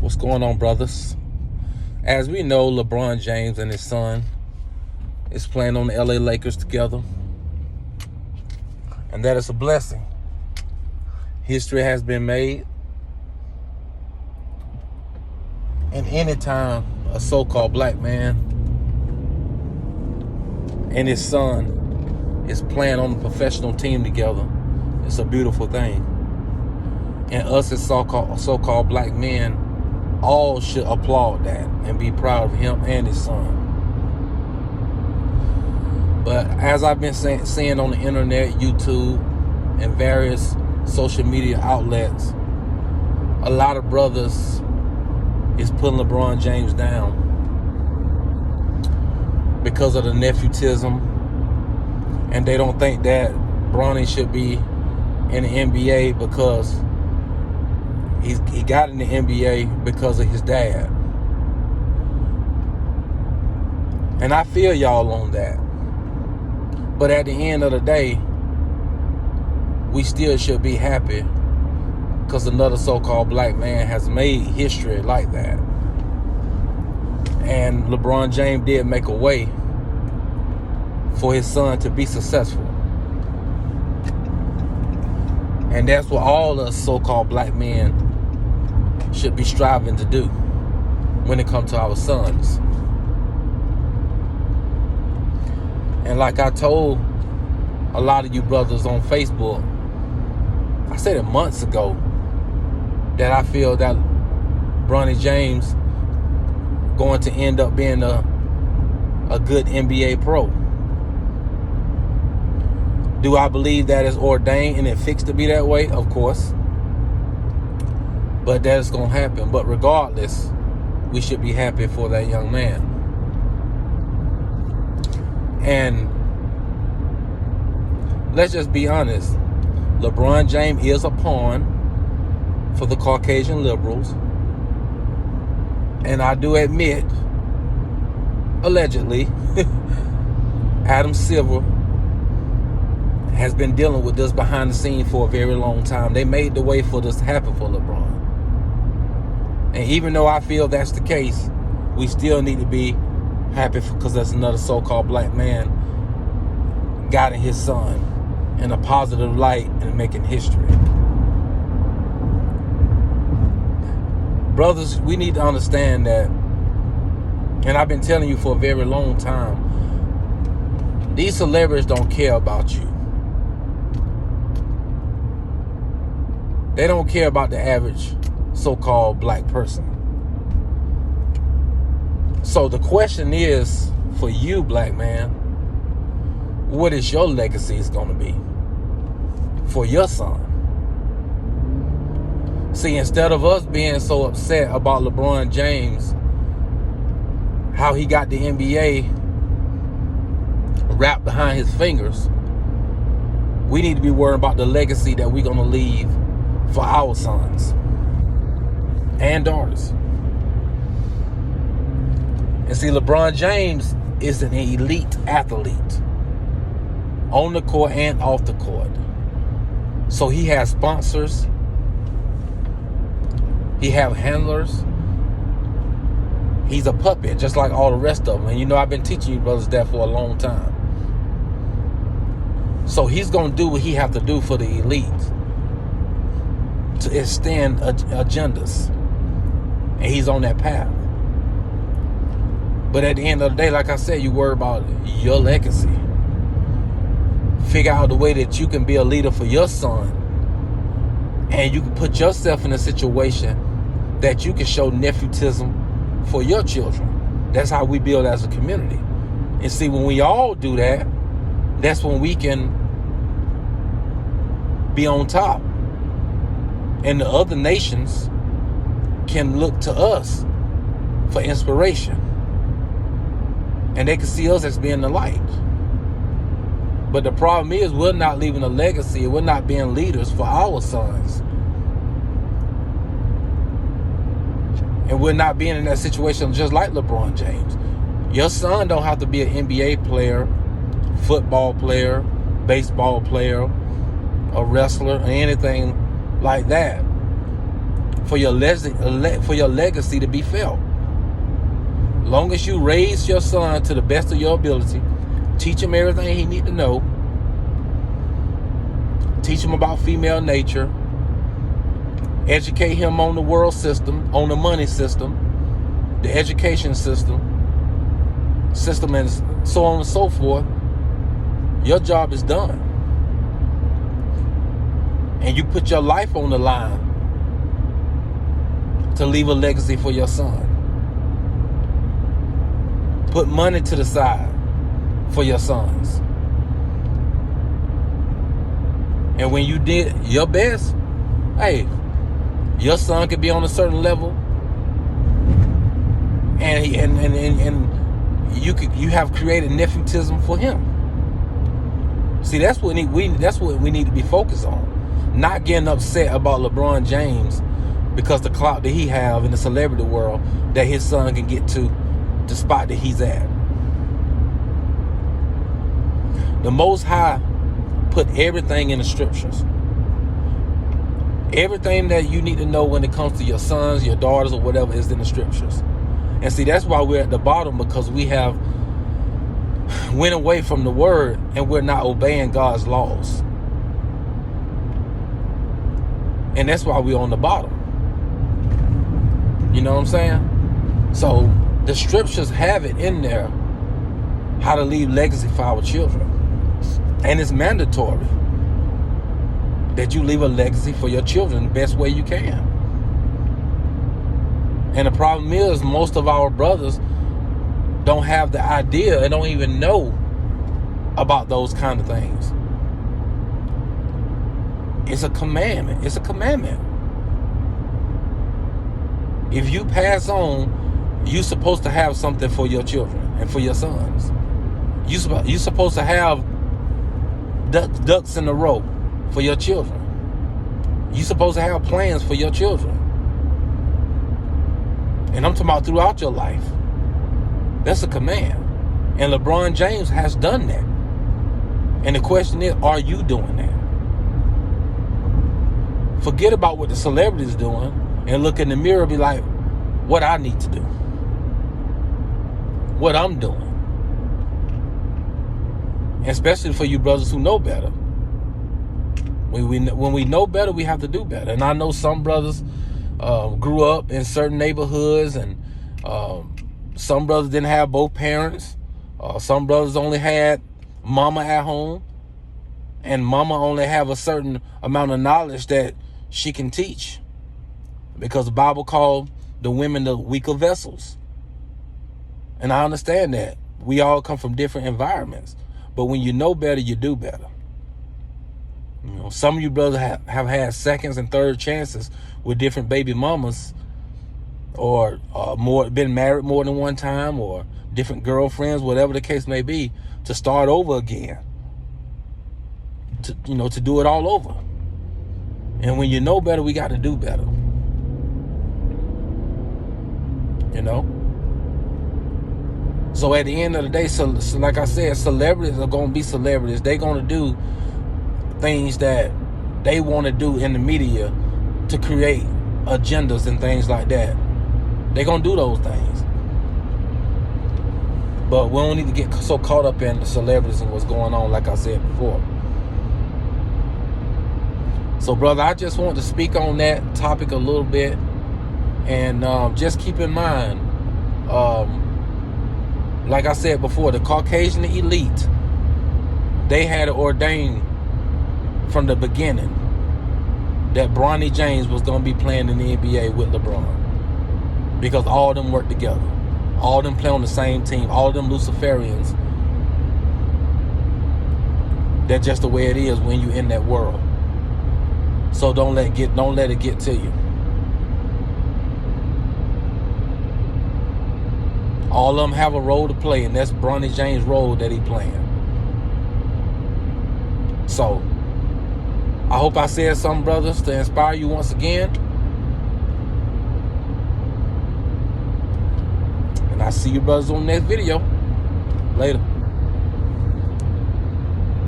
What's going on, brothers? As we know, LeBron James and his son is playing on the LA Lakers together, and that is a blessing. History has been made, and anytime a so-called black man and his son is playing on a professional team together, it's a beautiful thing. And us as so-called black men all should applaud that and be proud of him and his son. But as I've been seeing on the internet, YouTube, and various social media outlets, a lot of brothers is putting LeBron James down because of the nepotism, and they don't think that Bronny should be in the NBA because he got in the NBA because of his dad. And I feel y'all on that. But at the end of the day, we still should be happy because another so-called black man has made history like that. And LeBron James did make a way for his son to be successful. And that's what all us so-called black men should be striving to do when it comes to our sons. And like I told a lot of you brothers on Facebook, I said it months ago, that I feel that Bronny James going to end up being a good NBA pro. Do I believe that is ordained and it fixed to be that way? Of course. But that is going to happen. But regardless, we should be happy for that young man. And let's just be honest. LeBron James is a pawn for the Caucasian liberals. And I do admit, allegedly, Adam Silver has been dealing with this behind the scenes for a very long time. They made the way for this to happen for LeBron. And even though I feel that's the case, we still need to be happy because that's another so-called black man guiding his son in a positive light and making history. Brothers, we need to understand that, and I've been telling you for a very long time, these celebrities don't care about you. They don't care about the average so-called black person. So the question is, for you, black man, what is your legacy is going to be for your son? See, instead of us being so upset about LeBron James, how he got the NBA wrapped behind his fingers, we need to be worried about the legacy that we're going to leave for our sons and daughters. And see, LeBron James is an elite athlete on the court and off the court. So he has sponsors. He have handlers. He's a puppet, just like all the rest of them. And you know, I've been teaching you brothers that for a long time. So he's going to do what he have to do for the elite to extend agendas. And he's on that path. But at the end of the day, like I said, you worry about your legacy. Figure out the way that you can be a leader for your son. And you can put yourself in a situation that you can show nepotism for your children. That's how we build as a community. And see, when we all do that, that's when we can be on top. And the other nations can look to us for inspiration. And they can see us as being the light. But the problem is, we're not leaving a legacy. We're not being leaders for our sons. And we're not being in that situation just like LeBron James. Your son don't have to be an NBA player, football player, baseball player, a wrestler, or anything like that for your legacy to be felt. Long as you raise your son to the best of your ability, teach him everything he need to know, teach him about female nature, educate him on the world system, on the money system, the education system, and so on and so forth, your job is done. And you put your life on the line to leave a legacy for your son. Put money to the side for your sons. And when you did your best, hey, your son could be on a certain level, and you have created nepotism for him. See, that's what we need to be focused on. Not getting upset about LeBron James because the clout that he have in the celebrity world, that his son can get to the spot that he's at. The Most High put everything in the scriptures. Everything that you need to know when it comes to your sons, your daughters, or whatever is in the scriptures. And see, that's why we're at the bottom, because we have went away from the word and we're not obeying God's laws. And that's why we're on the bottom. You know what I'm saying? So the scriptures have it in there, how to leave legacy for our children. And it's mandatory that you leave a legacy for your children the best way you can. And the problem is, most of our brothers don't have the idea and don't even know about those kind of things. It's a commandment. It's a commandment. If you pass on, you're supposed to have something for your children and for your sons. You're supposed to have ducks in a row for your children. You're supposed to have plans for your children. And I'm talking about throughout your life. That's a command. And LeBron James has done that. And the question is, are you doing that? Forget about what the celebrities doing and look in the mirror and be like, what I need to do. What I'm doing. And especially for you brothers who know better. When we know better, we have to do better. And I know some brothers grew up in certain neighborhoods, and some brothers didn't have both parents. Some brothers only had mama at home, and mama only have a certain amount of knowledge that she can teach, because the Bible called the women the weaker vessels. And I understand that. We all come from different environments. But when you know better, you do better. You know, some of you brothers have had seconds and third chances with different baby mamas, or been married more than one time, or different girlfriends, whatever the case may be, to start over again. To do it all over. And when you know better, we got to do better. You know? So at the end of the day, so like I said, celebrities are going to be celebrities. They're going to do things that they want to do in the media to create agendas and things like that. They're going to do those things. But we don't need to get so caught up in the celebrities and what's going on, like I said before. So, brother, I just want to speak on that topic a little bit. And just keep in mind, like I said before, the Caucasian elite, they had ordained from the beginning that Bronny James was going to be playing in the NBA with LeBron, because all of them work together. All of them play on the same team. All of them Luciferians. That's just the way it is when you're in that world. So don't let it get to you. All of them have a role to play, and that's Bronny James' role that he playing. So I hope I said something, brothers, to inspire you once again. And I'll see you brothers on the next video. Later.